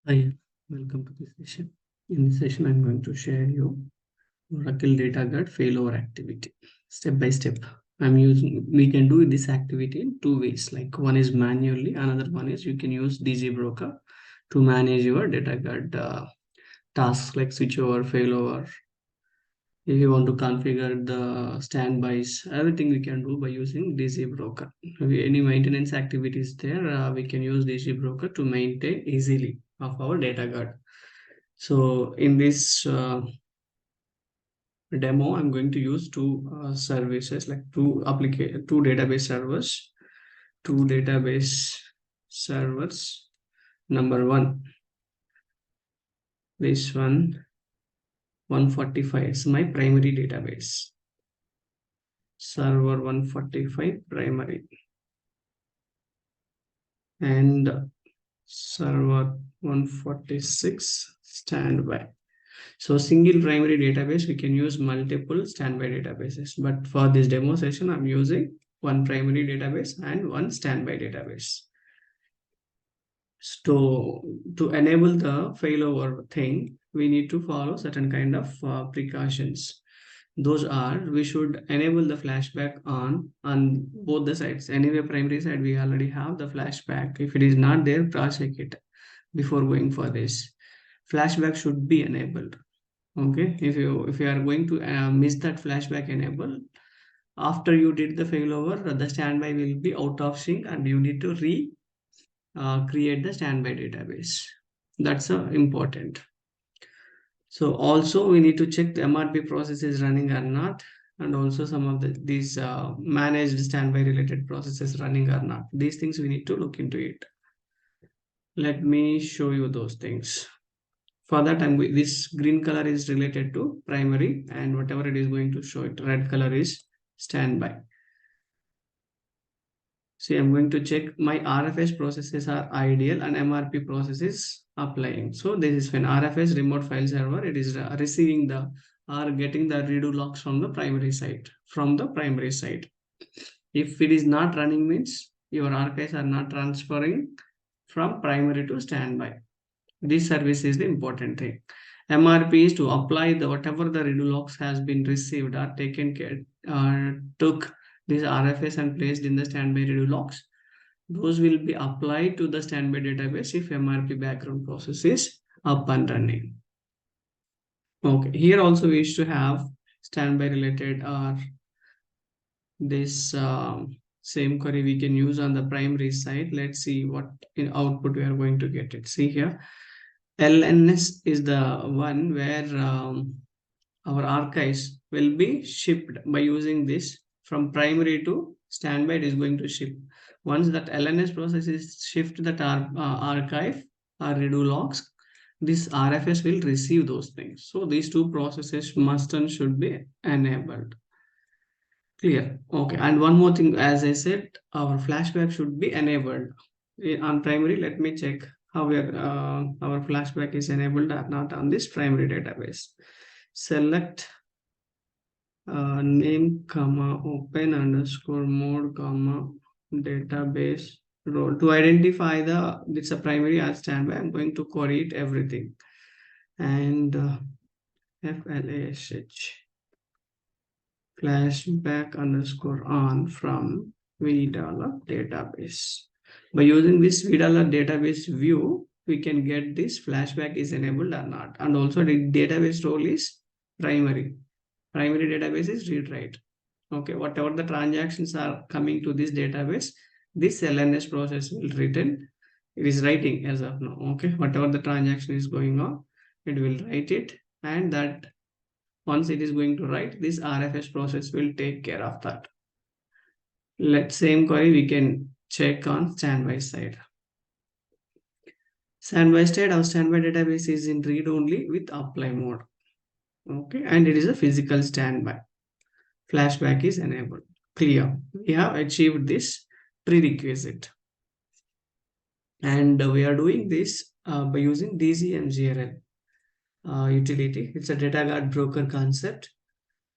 Hi, welcome to this session. In this session, I'm going to share you Oracle Data Guard Failover activity step by step. We can do this activity in two ways. Like one is manually, another one is you can use DG Broker to manage your Data Guard tasks like switchover, failover. If you want to configure the standbys, everything we can do by using DG Broker. Any maintenance activities there, we can use DG Broker to maintain easily of our Data Guard. So in this demo, I'm going to use two services, like two database servers, two database servers. Number one, this one, 145 is my primary database. Server 145 primary and server 146 standby. So single primary database, we can use multiple standby databases. But for this demo session, I'm using one primary database and one standby database. So to enable the failover thing, we need to follow certain kind of precautions. Those are, we should enable the flashback on both the sides. Anyway, primary side, we already have the flashback. If it is not there, cross check it before going for this. Flashback should be enabled. Okay, if you are going to miss that flashback enable, after you did the failover, the standby will be out of sync and you need to create the standby database. That's important. So also we need to check the MRP process is running or not, and also some of these managed standby related processes running or not. These things we need to look into it. Let me show you those things. For that, this green color is related to primary, and whatever it is going to show it, red color is standby. See, I'm going to check my RFS processes are ideal and MRP processes applying. So this is when RFS remote file server, it is receiving the or getting the redo logs from the primary site. If it is not running means your archives are not transferring from primary to standby. This service is the important thing. MRP is to apply the whatever the redo logs has been received or taken care, took this RFS and placed in the standby redo logs. Those will be applied to the standby database if MRP background process is up and running. Okay, here also we used to have standby related or this same query we can use on the primary side. Let's see what in output we are going to get it. See here, LNS is the one where our archives will be shipped by using this from primary to standby. It is going to ship. Once that LNS process is shift that archive or redo logs, this RFS will receive those things. So these two processes must and should be enabled. Clear. Okay. And one more thing, as I said, our flashback should be enabled on primary. Let me check how our flashback is enabled or not on this primary database. Select name, comma, open underscore mode, comma, database role. To identify it's a primary or standby, I'm going to query it everything. And flash flashback underscore on from vDownload database. By using this vDownload database view, we can get this flashback is enabled or not. And also the database role is primary. Primary database is read write. Okay, whatever the transactions are coming to this database, this LNS process will written. It is writing as of now. Okay, whatever the transaction is going on, it will write it, and that once it is going to write, this RFS process will take care of that. Same query we can check on standby side. Standby side, our standby database is in read only with apply mode. Okay, and it is a physical standby. Flashback is enabled. Clear. We have achieved this prerequisite. And we are doing this by using DGMGRL utility. It's a data guard broker concept.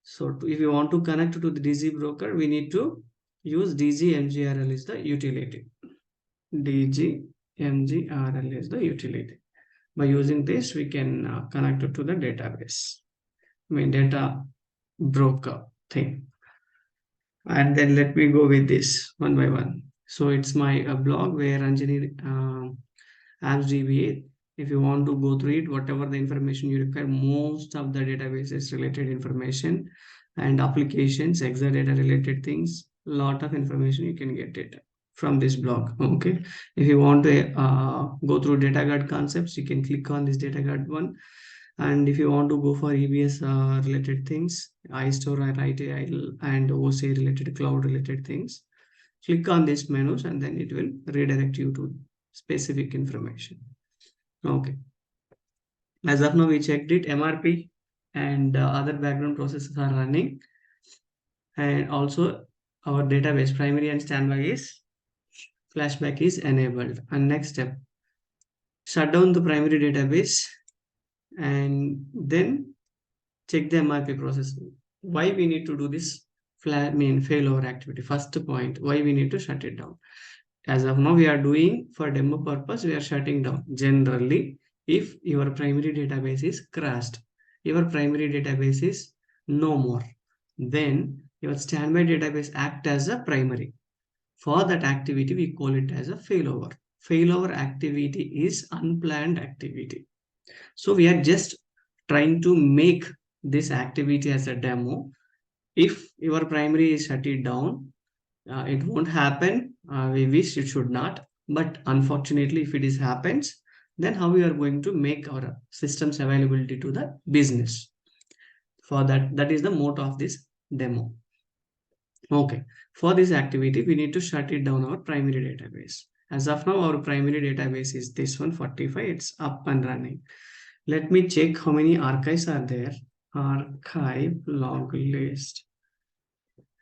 So if you want to connect to the DG broker, we need to use DGMGRL is the utility. DGMGRL is the utility. By using this, we can connect it to the database. I mean, data broker thing. And then let me go with this one by one. So it's my blog where Anjani apps DBA. If you want to go through it, whatever the information you require, most of the databases related information and applications, Exadata related things, lot of information you can get it from this blog. Okay. If you want to go through data guard concepts, you can click on this data guard one. And if you want to go for EBS related things, iStore or ITIL and OCA related cloud related things, click on these menus and then it will redirect you to specific information. Okay. As of now, we checked it, MRP and other background processes are running. And also our database primary and standby is flashback is enabled. And next step, shut down the primary database and then check the MRP process. Why we need to do this failover activity? First point, why we need to shut it down. As of now, we are doing for demo purpose, we are shutting down. Generally, if your primary database is crashed, your primary database is no more, then your standby database act as a primary. For that activity, we call it as a failover. Failover activity is unplanned activity. So we are just trying to make this activity as a demo. If your primary is shut it down, it won't happen. We wish it should not, but unfortunately, if it is happens, then how we are going to make our systems availability to the business? For that, that is the motto of this demo. Okay, for this activity, we need to shut it down our primary database. As of now, our primary database is this one 45. It's up and running. Let me check how many archives are there. Archive log list.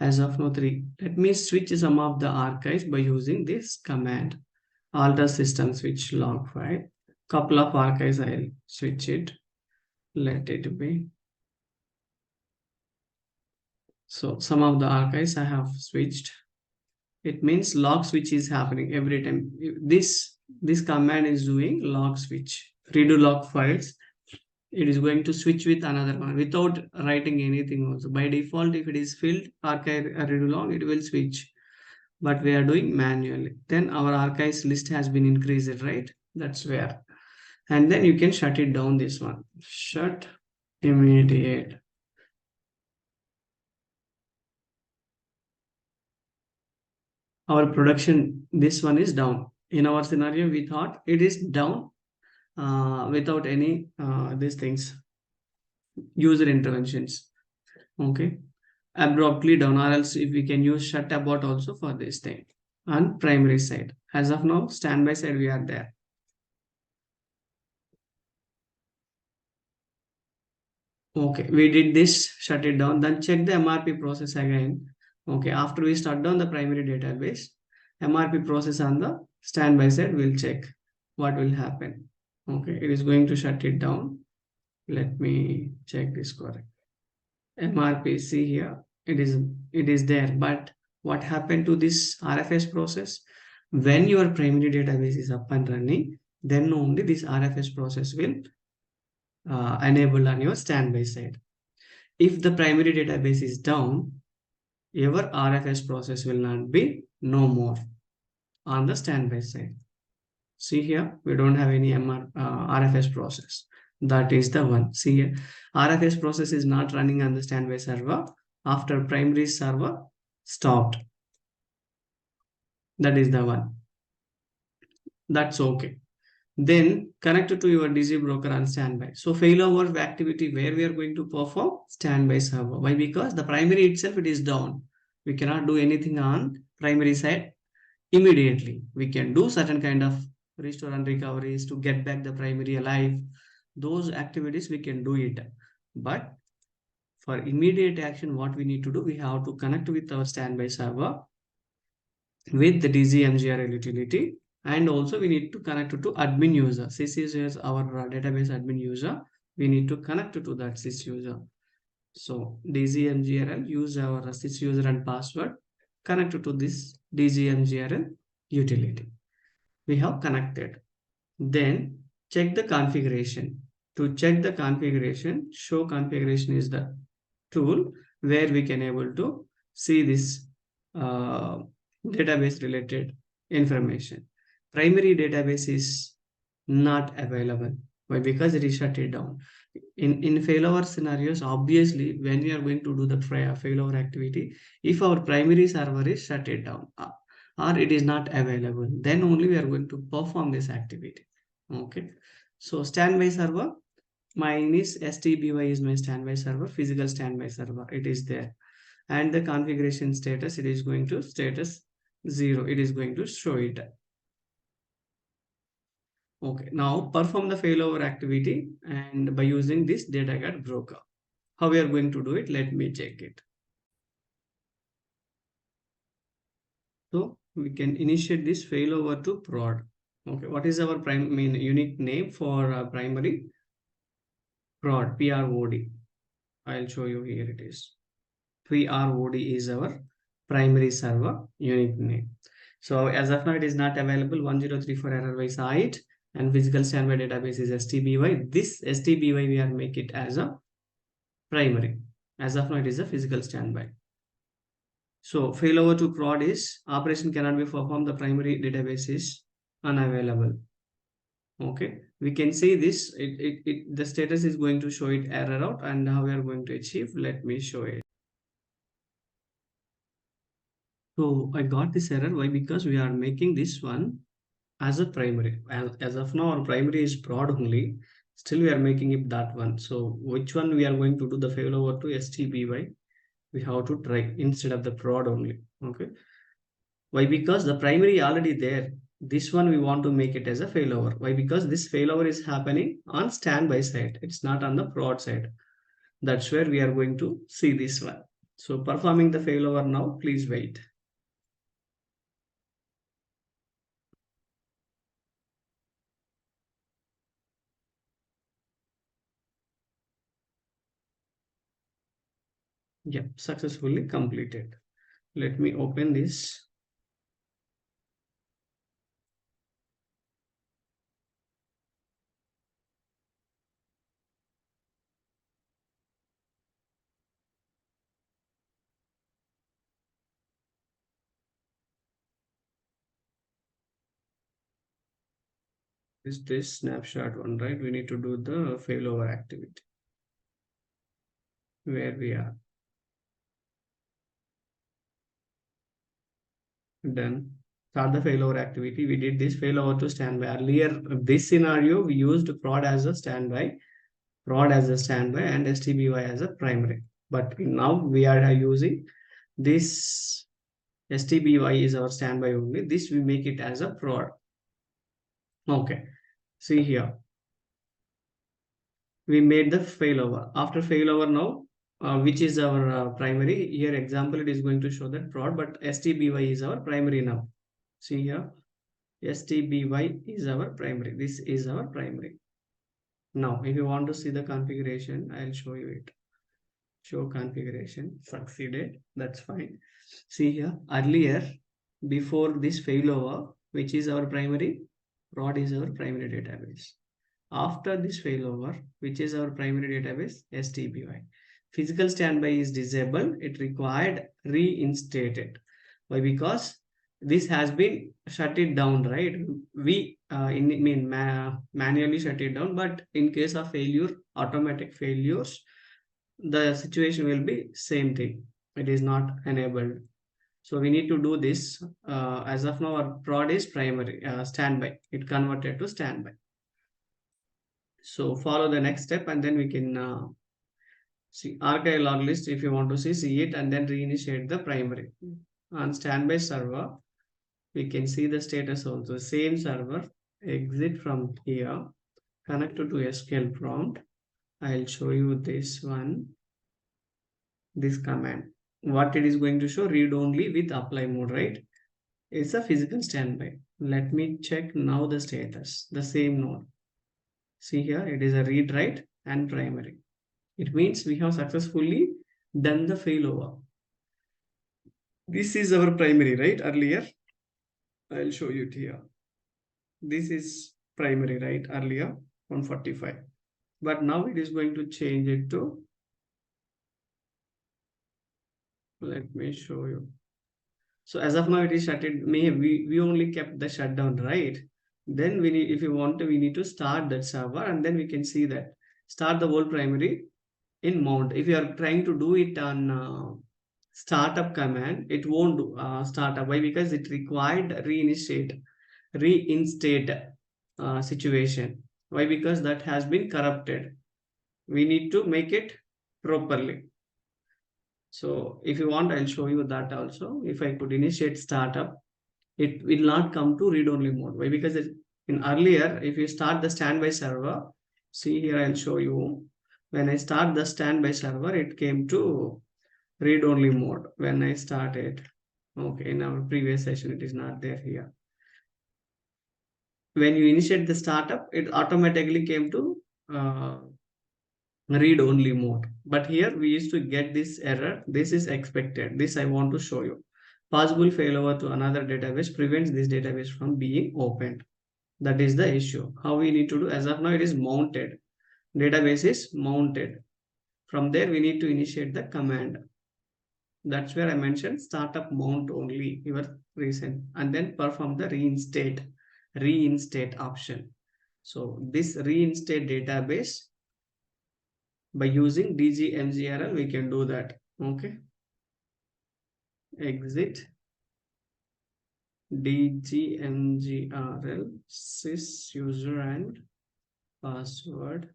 As of now, 3. Let me switch some of the archives by using this command. Alter system switch log file. Couple of archives I'll switch it. Let it be. So some of the archives I have switched. It means log switch is happening every time. This command is doing log switch. Redo log files. It is going to switch with another one without writing anything also. By default, if it is filled archive redo log, it will switch. But we are doing manually. Then our archives list has been increased, right? That's where. And then you can shut it down, this one. Shut immediate. Our production, this one is down. In our scenario, we thought it is down without any these things, user interventions. Okay. Abruptly down, or else if we can use shut abort also for this thing. On primary side. As of now, standby side, we are there. Okay, we did this, shut it down, then check the MRP process again. Okay, after we shut down the primary database, MRP process on the standby side will check what will happen. Okay, it is going to shut it down. Let me check this correct. MRP, see here, it is there, but what happened to this RFS process? When your primary database is up and running, then only this RFS process will enable on your standby side. If the primary database is down, your RFS process will not be no more on the standby side. See here, we don't have any RFS process. That is the one. See here, RFS process is not running on the standby server after primary server stopped. That is the one. That's okay. Then connect it to your DC broker on standby. So failover activity where we are going to perform standby server. Why? Because the primary itself, it is down. We cannot do anything on primary side immediately. We can do certain kind of restore and recoveries to get back the primary alive. Those activities we can do it. But for immediate action, what we need to do, we have to connect with our standby server with the DZMGRL utility. And also we need to connect to admin user. Sys is our database admin user. We need to connect to that sys user. So DZMGRL, use our sys user and password, connect to this DZMGRL utility. We have connected. Then check the configuration. To check the configuration, show configuration is the tool where we can able to see this uh, database related information. Primary database is not available. Why? Because it is shut it down. In failover scenarios, obviously, when we are going to do the failover activity, if our primary server is shut it down or it is not available, then only we are going to perform this activity. Okay. So standby server, mine is STBY is my standby server, physical standby server. It is there. And the configuration status, it is going to status 0. It is going to show it. Okay, now perform the failover activity and by using this data guard broker. How we are going to do it? Let me check it. So we can initiate this failover to prod. Okay, what is our unique name for primary? Prod, PROD. I'll show you here it is. PROD is our primary server unique name. So as of now, it is not available. 1034 error by site and physical standby database is STBY. This STBY we are make it as a primary. As of now, it is a physical standby. So failover to prod is operation cannot be performed. The primary database is unavailable. Okay, we can see this. The status is going to show it error out, and how we are going to achieve. Let me show it. So I got this error. Why? Because we are making this one as a primary. As of now, our primary is prod only. Still, we are making it that one. So which one we are going to do the failover to STBY? We have to try instead of the prod only. Okay. Why? Because the primary already there. This one we want to make it as a failover. Why? Because this failover is happening on standby side. It's not on the prod side. That's where we are going to see this one. So performing the failover now, please wait. Yep, successfully completed. Let me open this. Is this snapshot one, right? We need to do the failover activity where we are done. Start the failover activity. We did this failover to standby. Earlier, this scenario, we used prod as a standby, and STBY as a primary. But now we are using this STBY is our standby only. This we make it as a prod. Okay. See here. We made the failover. After failover now, which is our primary. Here example, it is going to show that prod, but STBY is our primary now. See here, STBY is our primary. This is our primary. Now, if you want to see the configuration, I'll show you it. Show configuration, succeeded, that's fine. See here, earlier, before this failover, which is our primary, prod is our primary database. After this failover, which is our primary database, STBY. Physical standby is disabled. It required reinstated. Why? Because this has been shut it down, right? We manually shut it down, but in case of failure, automatic failures, the situation will be same thing. It is not enabled. So we need to do this. As of now, our prod is primary standby. It converted to standby. So follow the next step and then we can see archive log list if you want to see it and then reinitiate the primary. On standby server, we can see the status also. Same server, exit from here, connected to SQL prompt. I'll show you this one, this command. What it is going to show, read only with apply mode, right? It's a physical standby. Let me check now the status, the same node. See here, it is a read write and primary. It means we have successfully done the failover. This is our primary, right? Earlier, I'll show you it here. This is primary, right? Earlier 145, but now it is going to change it to, let me show you. So as of now it is shutted. We only kept the shutdown, right? Then we need, if you want to, we need to start that server, and then we can see that start the whole primary in mount. If you are trying to do it on startup command, it won't do startup. Why? Because it required reinstate situation. Why? Because that has been corrupted. We need to make it properly. So if you want, I'll show you that also. If I could initiate startup, it will not come to read-only mode. Why? Because in earlier, if you start the standby server, see here, I'll show you. When I start the standby server, it came to read-only mode when I started. Okay, in our previous session, it is not there here. When you initiate the startup, it automatically came to read-only mode. But here we used to get this error. This is expected. This I want to show you. Possible failover to another database prevents this database from being opened. That is the issue. How we need to do? As of now, it is mounted. Database is mounted. From there, we need to initiate the command. That's where I mentioned startup mount only your recent, and then perform the reinstate option. So this reinstate database, by using dgmgrl we can do that. Okay, exit dgmgrl sys user and password.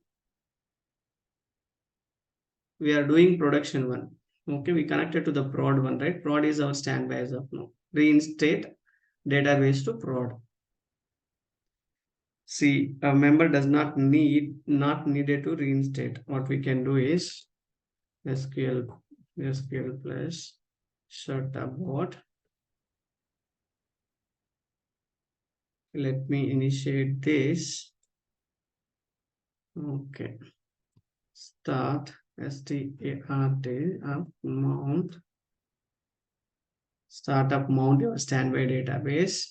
We are doing production one. Okay, we connected to the prod one, right? Prod is our standby as of now. Reinstate database to prod. See, a member does not needed to reinstate. What we can do is SQL plus shut bot. Let me initiate this. Okay. Start start up mount. Startup mount your standby database.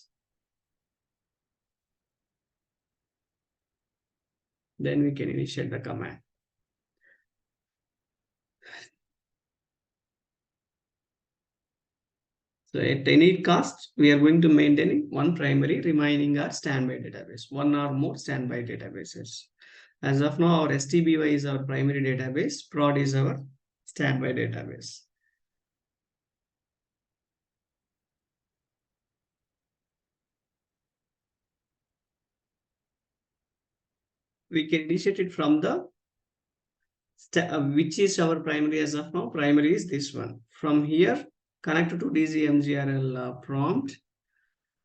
Then we can initiate the command. So at any cost, we are going to maintain one primary, remaining our standby database, one or more standby databases. As of now, our STBY is our primary database, prod is our standby database. We can initiate it from the which is our primary as of now. Primary is this one. From here, connect to dgmgrl prompt,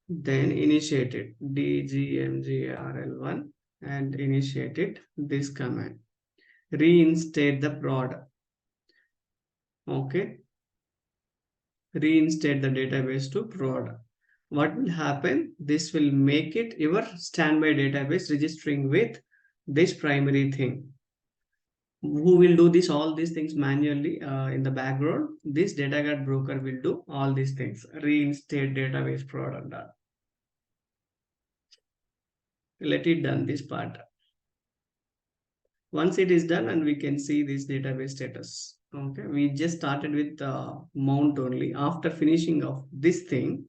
then initiate it dgmgrl1 and initiate it this command. Reinstate the prod. Okay, reinstate the database to prod. What will happen? This will make it your standby database registering with this primary thing. Who will do this all these things manually in the background? This data guard broker will do all these things. Reinstate database prod. Let it done this part. Once it is done, and we can see this database status. Okay, we just started with mount only. After finishing of this thing,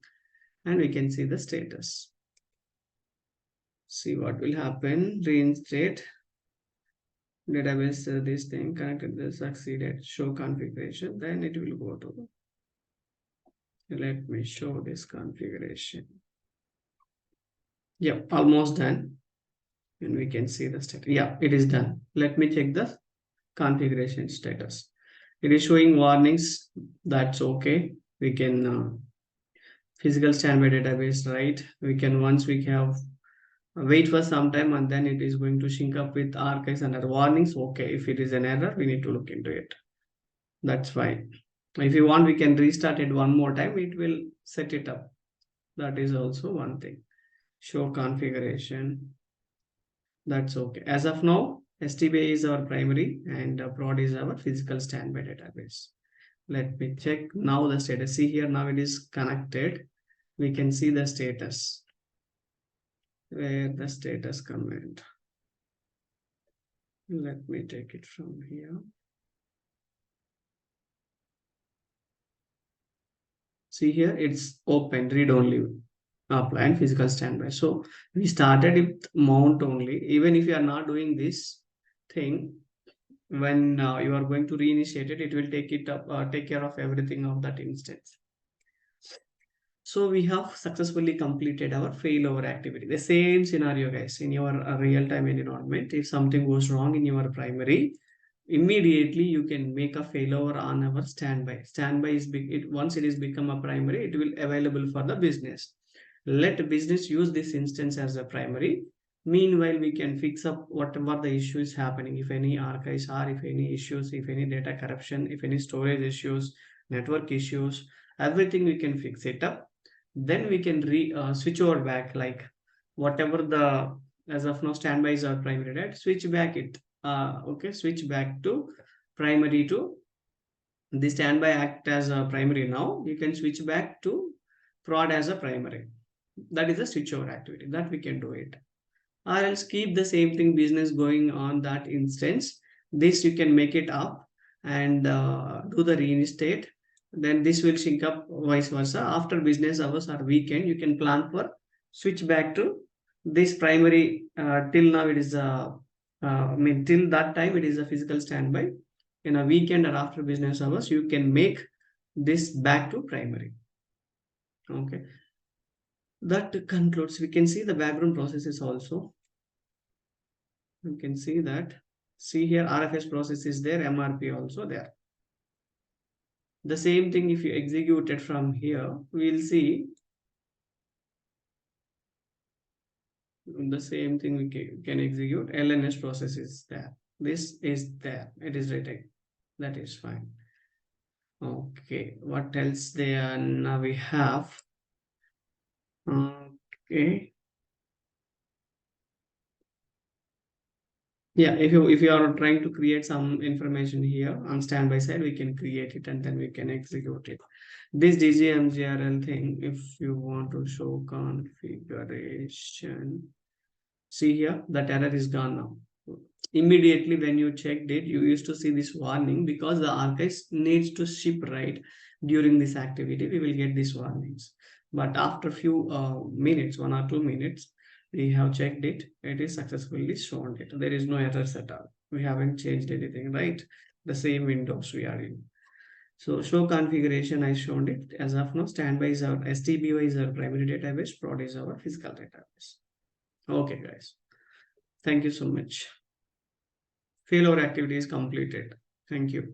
and we can see the status. See what will happen. Reinstate database, this thing connected, this succeeded, show configuration. Then it will go to, let me show this configuration. Yeah, almost done. And we can see the status. Yeah, it is done. Let me check the configuration status. It is showing warnings. That's okay. We can physical standby database, right? We can, once we have, wait for some time, and then it is going to sync up with archives and other warnings. Okay, if it is an error, we need to look into it. That's fine. If you want, we can restart it one more time. It will set it up. That is also one thing. Show configuration. That's okay. As of now, STBA is our primary and prod is our physical standby database. Let me check now the status. See here, now it is connected. We can see the status. where the status comment. Let me take it from here. See here, it's open, read only, apply and physical standby. So we started with mount only. Even if you are not doing this thing, when you are going to reinitiate it, it will take it up, take care of everything of that instance. So we have successfully completed our failover activity. The same scenario, guys, in your real-time environment. If something goes wrong in your primary, immediately you can make a failover on our standby. Standby is big. Once it is become a primary, it will available for the business. Let business use this instance as a primary. Meanwhile, we can fix up whatever the issue is happening. If any archives are, if any issues, if any data corruption, if any storage issues, network issues, everything we can fix it up. Then we can switch over back, like whatever the, as of now standby is our primary, right? Switch back it, okay, switch back to primary. To the standby act as a primary, now you can switch back to prod as a primary. That is a switchover activity that we can do it, or else keep the same thing business going on that instance. This you can make it up and do the reinstate. Then this will sync up vice versa. After business hours or weekend, you can plan for switch back to this primary. Till now it is I mean till that time it is a physical standby. In a weekend or after business hours, you can make this back to primary. Okay, that concludes. We can see the background processes also. You can see that. See here, RFS process is there, MRP also there. The same thing if you execute it from here, we'll see the same thing we can execute. LNS process is there. This is there. It is written. That is fine. Okay, what else there? Now we have. Okay. Yeah, if you are trying to create some information here on standby side, we can create it and then we can execute it. This DGMGRL thing, if you want to show configuration, see here, that error is gone now. Immediately when you checked it, you used to see this warning because the archives needs to ship right during this activity. We will get these warnings. But after few minutes, 1 or 2 minutes, we have checked it. It is successfully shown it. There is no errors at all. We haven't changed anything, right? The same windows we are in. So show configuration, I shown it. As of now, standby is our STBY is our primary database, prod is our physical database. Okay, guys. Thank you so much. Failover activity is completed. Thank you.